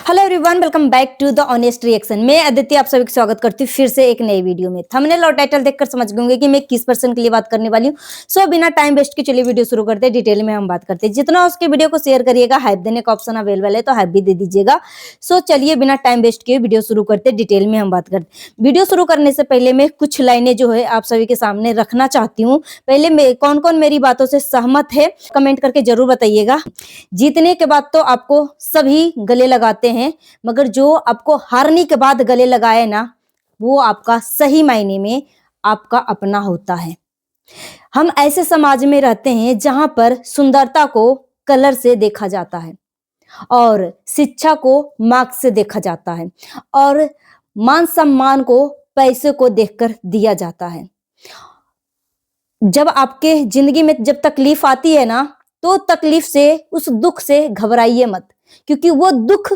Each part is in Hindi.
Hello everyone, welcome back to the honest reaction. मैं अदिति आप सभी का स्वागत करती हूँ फिर से एक नई वीडियो में। थंबनेल और टाइटल देखकर समझ गए कि मैं किस पर्सन के लिए बात करने वाली हूँ। सो बिना टाइम वेस्ट के चलिए वीडियो शुरू करते हैं। डिटेल में हम बात करते हैं। जितना हो उसके वीडियो को शेयर करिएगा, हाइप देने का ऑप्शन अवेलेबल है तो हाइप भी दे दीजिएगा। सो चलिए बिना टाइम वेस्ट किए वीडियो शुरू करते हैं। डिटेल में हम बात करते हैं। वीडियो शुरू करने से पहले मैं कुछ लाइनें जो है आप सभी के सामने रखना चाहती हूँ। पहले कौन कौन मेरी बातों से सहमत है कमेंट करके जरूर बताइएगा। जीतने के बाद तो आपको सभी गले लगाते हैं, मगर जो आपको हारने के बाद गले लगाए ना, वो आपका सही मायने में आपका अपना होता है। हम ऐसे समाज में रहते हैं जहां पर सुंदरता को कलर से देखा जाता है और शिक्षा को मार्क्स से देखा जाता है और मान सम्मान को पैसे को देखकर दिया जाता है। जब आपके जिंदगी में जब तकलीफ आती है ना, तो तकलीफ से, उस दुख से घबराइए मत, क्योंकि वो दुख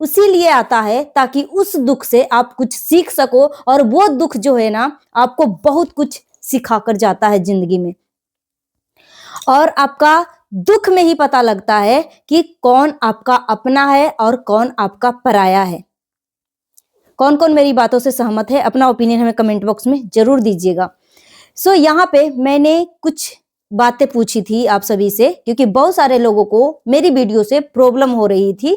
उसीलिए आता है ताकि उस दुख से आप कुछ सीख सको। और वो दुख जो है ना, आपको बहुत कुछ सिखा कर जाता है जिंदगी में। और आपका दुख में ही पता लगता है कि कौन आपका अपना है और कौन आपका पराया है। कौन कौन मेरी बातों से सहमत है, अपना ओपिनियन हमें कमेंट बॉक्स में जरूर दीजिएगा। सो यहाँ पे मैंने कुछ बातें पूछी थी आप सभी से, क्योंकि बहुत सारे लोगों को मेरी वीडियो से प्रॉब्लम हो रही थी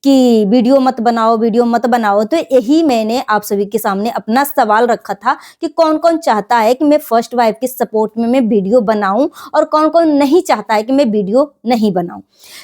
कि वीडियो मत बनाओ, वीडियो मत बनाओ। तो यही मैंने आप सभी के सामने अपना सवाल रखा था कि कौन कौन चाहता है कि मैं फर्स्ट वाइफ के सपोर्ट में मैं वीडियो बनाऊं और कौन कौन नहीं चाहता है कि मैं वीडियो नहीं बनाऊं।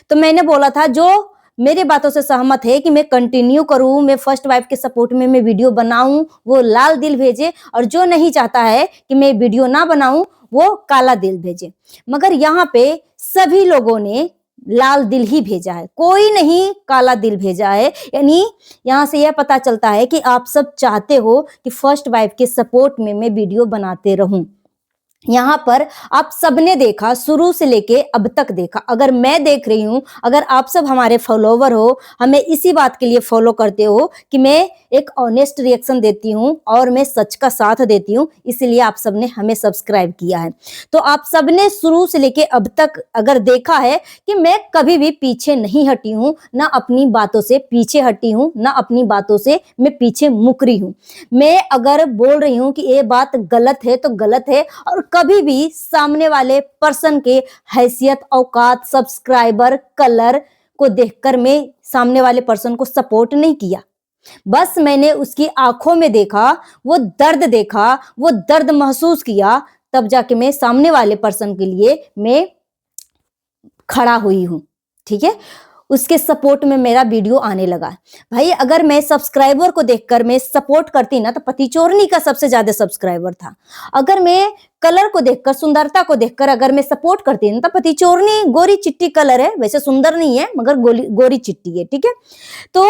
तो मैंने बोला था जो मेरे बातों से सहमत है कि मैं कंटिन्यू करूं, मैं फर्स्ट वाइफ के सपोर्ट में मैं वीडियो बनाऊं, वो लाल दिल भेजे, और जो नहीं चाहता है कि मैं वीडियो ना बनाऊं वो काला दिल भेजे। मगर यहाँ पे सभी लोगों ने लाल दिल ही भेजा है, कोई नहीं काला दिल भेजा है। यानी यहाँ से यह पता चलता है कि आप सब चाहते हो कि फर्स्ट वाइफ के सपोर्ट में मैं वीडियो बनाते रहूं। यहाँ पर आप सबने देखा, शुरू से लेके अब तक देखा। अगर मैं देख रही हूं, अगर आप सब हमारे फॉलोवर हो, हमें इसी बात के लिए फॉलो करते हो कि मैं एक ऑनेस्ट रिएक्शन देती हूं और मैं सच का साथ देती हूं, इसलिए आप सबने हमें सब्सक्राइब किया है। तो आप सबने शुरू से लेके अब तक अगर देखा है कि मैं कभी भी पीछे नहीं हटी हूं, ना अपनी बातों से पीछे हटी हूं, ना अपनी बातों से मैं पीछे मुक रही हूं। मैं अगर बोल रही हूं कि ये बात गलत है तो गलत है, और कभी भी सामने वाले पर्सन के हैसियत, औकात, सब्सक्राइबर, कलर को देखकर मैं सामने वाले पर्सन को सपोर्ट नहीं किया। बस मैंने उसकी आंखों में देखा, वो दर्द देखा, वो दर्द महसूस किया, तब जाके मैं सामने वाले पर्सन के लिए मैं खड़ा हुई हूं। ठीक है, उसके सपोर्ट में मेरा वीडियो आने लगा। भाई अगर मैं सब्सक्राइबर को देखकर मैं सपोर्ट करती ना, तो पति चोरनी का सबसे ज्यादा सब्सक्राइबर था। अगर मैं कलर को देखकर, सुंदरता को देखकर अगर मैं सपोर्ट करती ना, तो पति चोरनी गोरी चिट्टी कलर है, वैसे सुंदर नहीं है मगर गोरी चिट्टी है। ठीक है, तो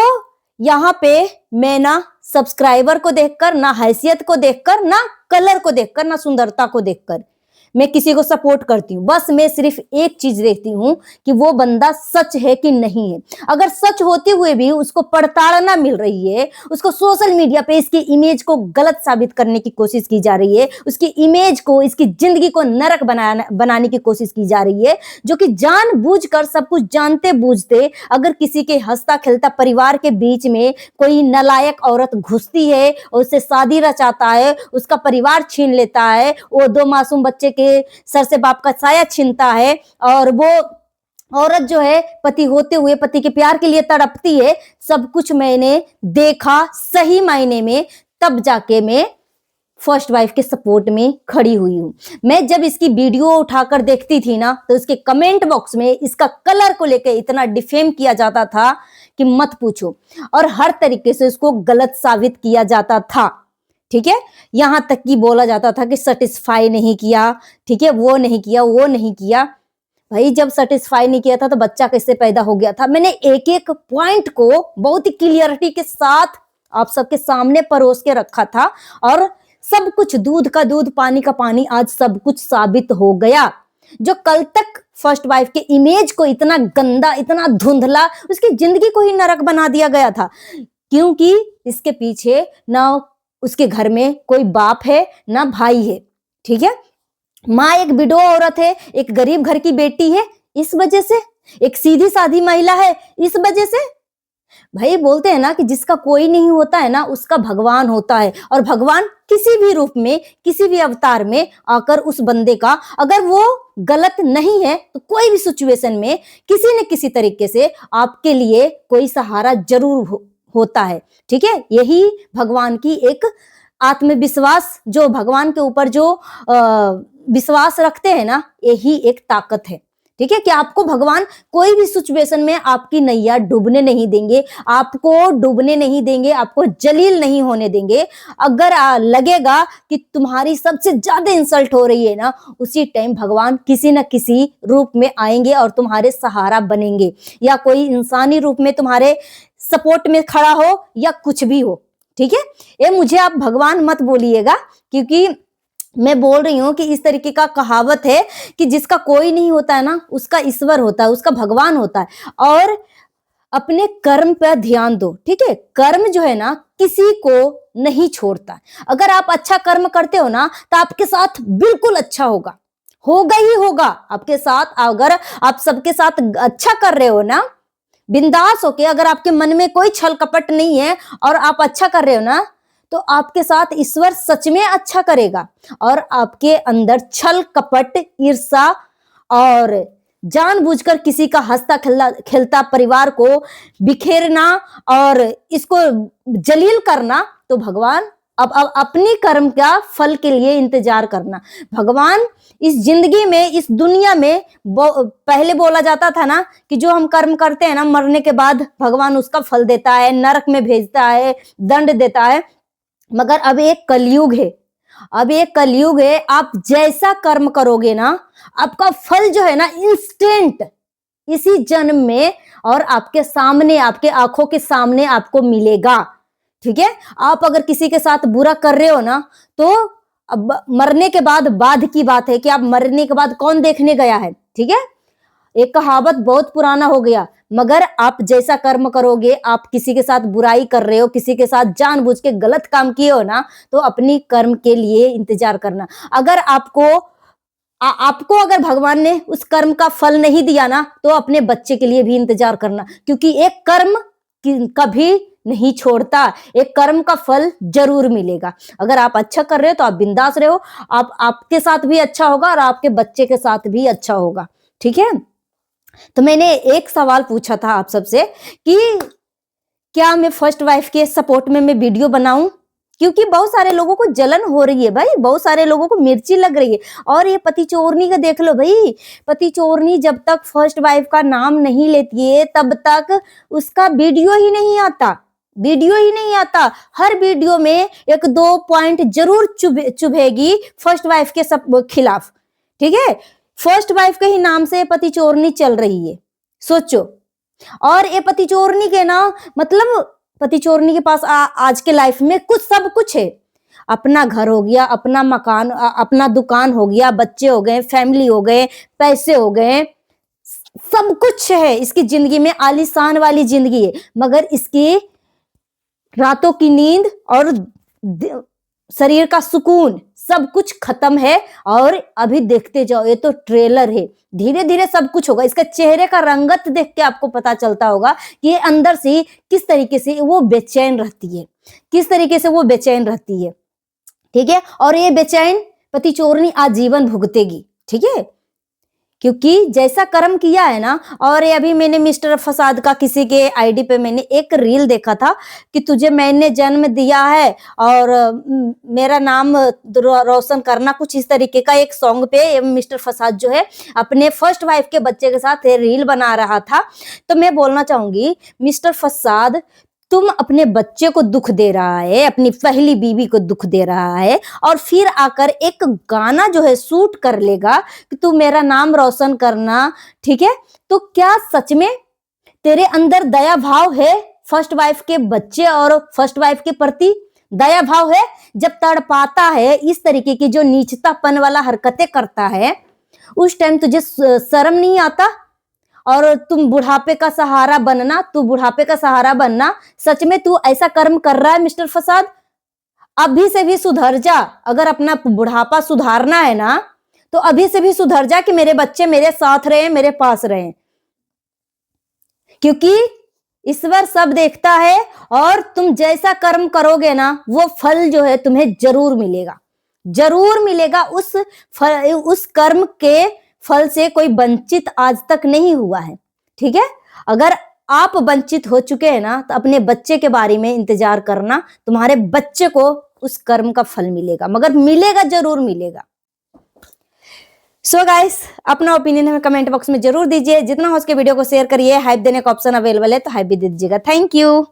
यहाँ पे मैं ना सब्सक्राइबर को देखकर, ना हैसियत को देखकर, ना कलर को देखकर, ना सुंदरता को देखकर मैं किसी को सपोर्ट करती हूँ। बस मैं सिर्फ एक चीज देखती हूँ कि वो बंदा सच है कि नहीं है। अगर सच होते हुए भी उसको प्रताड़ना मिल रही है, उसको सोशल मीडिया पे इसकी इमेज को गलत साबित करने की कोशिश की जा रही है, उसकी इमेज को, इसकी जिंदगी को नरक बनाने की कोशिश की जा रही है, जो कि जानबूझकर, सब कुछ जानते बूझते, अगर किसी के हंसता खेलता परिवार के बीच में कोई नालायक औरत घुसती है और उससे शादी रचाता है, उसका परिवार छीन लेता है, वो दो मासूम बच्चे सर से बाप का साया छीनता है, और वो औरत जो है पति होते हुए पति के प्यार के लिए तड़पती है। सब कुछ मैंने देखा सही मायने में, तब जाके मैं फर्स्ट वाइफ के सपोर्ट में खड़ी हुई हूं। मैं जब इसकी वीडियो उठाकर देखती थी ना, तो इसके कमेंट बॉक्स में इसका कलर को लेकर इतना डिफेम किया जाता था कि मत पूछो, और हर तरीके से इसको गलत साबित किया जाता था। ठीक है, यहां तक कि बोला जाता था कि सेटिस्फाई नहीं किया, ठीक है, वो नहीं किया, वो नहीं किया। भाई जब सेटिस्फाई नहीं किया था तो बच्चा कैसे पैदा हो गया था? मैंने एक एक पॉइंट को बहुत ही क्लियरिटी के साथ आप सबके सामने परोस के रखा था, और सब कुछ, दूध का दूध पानी का पानी, आज सब कुछ साबित हो गया। जो कल तक फर्स्ट वाइफ के इमेज को इतना गंदा, इतना धुंधला, उसकी जिंदगी को ही नरक बना दिया गया था, क्योंकि इसके पीछे ना उसके घर में कोई बाप है ना भाई है। ठीक है, माँ एक विडो औरत है, एक गरीब घर की बेटी है, इस वजह से एक सीधी सादी महिला है, इस वजह से भाई बोलते हैं ना कि जिसका कोई नहीं होता है ना उसका भगवान होता है, और भगवान किसी भी रूप में, किसी भी अवतार में आकर उस बंदे का, अगर वो गलत नहीं है तो कोई भी सिचुएशन में किसी न किसी तरीके से आपके लिए कोई सहारा जरूर होता है। ठीक है, यही भगवान की एक आत्मविश्वास, जो भगवान के ऊपर जो विश्वास रखते हैं ना, यही एक ताकत है। ठीक है, कि आपको भगवान कोई भी सिचुएशन में आपकी नैया डूबने नहीं देंगे, आपको डूबने नहीं देंगे, आपको जलील नहीं होने देंगे। अगर लगेगा कि तुम्हारी सबसे ज्यादा इंसल्ट हो रही है ना, उसी टाइम भगवान किसी न किसी रूप में आएंगे और तुम्हारे सहारा बनेंगे, या कोई इंसानी रूप में तुम्हारे सपोर्ट में खड़ा हो या कुछ भी हो। ठीक है, ये मुझे आप भगवान मत बोलिएगा, क्योंकि मैं बोल रही हूं कि इस तरीके का कहावत है कि जिसका कोई नहीं होता है ना उसका ईश्वर होता है, उसका भगवान होता है। और अपने कर्म पर ध्यान दो। ठीक है, कर्म जो है ना किसी को नहीं छोड़ता। अगर आप अच्छा कर्म करते हो ना तो आपके साथ बिल्कुल अच्छा होगा ही होगा आपके साथ। अगर आप सबके साथ अच्छा कर रहे हो ना, बिंदास होके, अगर आपके मन में कोई छल कपट नहीं है और आप अच्छा कर रहे हो ना, तो आपके साथ ईश्वर सच में अच्छा करेगा। और आपके अंदर छल कपट, ईर्ष्या और जानबूझकर किसी का हंसता खेलता परिवार को बिखेरना और इसको जलील करना, तो भगवान अब अपनी कर्म का फल के लिए इंतजार करना। भगवान इस जिंदगी में, इस दुनिया में, पहले बोला जाता था ना कि जो हम कर्म करते हैं ना, मरने के बाद भगवान उसका फल देता है, नरक में भेजता है, दंड देता है। मगर अब एक कलयुग है, अब एक कलयुग है। आप जैसा कर्म करोगे ना, आपका फल जो है ना इंस्टेंट, इसी जन्म में और आपके सामने, आपके आंखों के सामने आपको मिलेगा। ठीक है, आप अगर किसी के साथ बुरा कर रहे हो ना, तो अब मरने के बाद की बात है कि आप मरने के बाद कौन देखने गया है। ठीक है, एक कहावत बहुत पुराना हो गया। मगर आप जैसा कर्म करोगे, आप किसी के साथ बुराई कर रहे हो, किसी के साथ जानबूझ के गलत काम किए हो ना, तो अपनी कर्म के लिए इंतजार करना। अगर आपको अगर भगवान ने उस कर्म का फल नहीं दिया ना, तो अपने बच्चे के लिए भी इंतजार करना, क्योंकि एक कर्म कभी नहीं छोड़ता, एक कर्म का फल जरूर मिलेगा। अगर आप अच्छा कर रहे हो तो आप बिंदास रहो, आपके साथ भी अच्छा होगा और आपके बच्चे के साथ भी अच्छा होगा। ठीक है, तो मैंने एक सवाल पूछा था आप सबसे कि क्या मैं फर्स्ट वाइफ के सपोर्ट में मैं वीडियो बनाऊं, क्योंकि बहुत सारे लोगों को जलन हो रही है भाई, बहुत सारे लोगों को मिर्ची लग रही है। और ये पति चोरनी का देख लो भाई, पति चोरनी जब तक फर्स्ट वाइफ का नाम नहीं लेती है तब तक उसका वीडियो ही नहीं आता, वीडियो ही नहीं आता। हर वीडियो में एक दो पॉइंट जरूर चुभेगी फर्स्ट वाइफ के सब खिलाफ। ठीक है, फर्स्ट वाइफ के ही नाम से पति चोरनी चल रही है, सोचो। और ये पति चोरनी के ना, मतलब पति चोरनी के पास आज के लाइफ में कुछ सब कुछ है। अपना घर हो गया, अपना मकान, अपना दुकान हो गया, बच्चे हो गए, फैमिली हो गए, पैसे हो गए, सब कुछ है इसकी जिंदगी में, आलीशान वाली जिंदगी है। मगर इसकी रातों की नींद और शरीर का सुकून सब कुछ खत्म है। और अभी देखते जाओ, ये तो ट्रेलर है, धीरे धीरे सब कुछ होगा। इसका चेहरे का रंगत देख के आपको पता चलता होगा कि ये अंदर से किस तरीके से वो बेचैन रहती है, किस तरीके से वो बेचैन रहती है। ठीक है, और ये बेचैन पति चोरनी आजीवन भुगतेगी। ठीक है, क्योंकि जैसा कर्म किया है ना। और अभी मैंने मिस्टर फसाद का किसी के आईडी पे मैंने एक रील देखा था कि तुझे मैंने जन्म दिया है और मेरा नाम रोशन करना, कुछ इस तरीके का एक सॉन्ग पे मिस्टर फसाद जो है अपने फर्स्ट वाइफ के बच्चे के साथ रील बना रहा था। तो मैं बोलना चाहूंगी, मिस्टर फसाद, तुम अपने बच्चे को दुख दे रहा है, अपनी पहली बीवी को दुख दे रहा है, और फिर आकर एक गाना जो है शूट कर लेगा कि तू मेरा नाम रोशन करना। ठीक है, तो क्या सच में तेरे अंदर दया भाव है फर्स्ट वाइफ के बच्चे और फर्स्ट वाइफ के प्रति? दया भाव है? जब तड़पाता है, इस तरीके की जो नीचतापन वाला हरकतें करता है, उस टाइम तुझे शर्म नहीं आता? और तुम बुढ़ापे का सहारा बनना, तू बुढ़ापे का सहारा बनना। सच में तू ऐसा कर्म कर रहा है मिस्टर फसाद? अभी से भी सुधर जा। अगर अपना बुढ़ापा सुधारना है ना, तो अभी से भी सुधर जा कि मेरे बच्चे मेरे साथ रहे, मेरे पास रहे। क्योंकि ईश्वर सब देखता है और तुम जैसा कर्म करोगे ना वो फल जो है तुम्हें जरूर मिलेगा, जरूर मिलेगा। उस कर्म के फल से कोई वंचित आज तक नहीं हुआ है, ठीक है। अगर आप वंचित हो चुके हैं ना तो अपने बच्चे के बारे में इंतजार करना, तुम्हारे बच्चे को उस कर्म का फल मिलेगा, मगर मिलेगा, जरूर मिलेगा। सो गाइस, अपना ओपिनियन हमें कमेंट बॉक्स में जरूर दीजिए। जितना हो सके वीडियो को शेयर करिए। हाइप देने का ऑप्शन अवेलेबल है तो हाइप भी दे दीजिएगा। Thank you.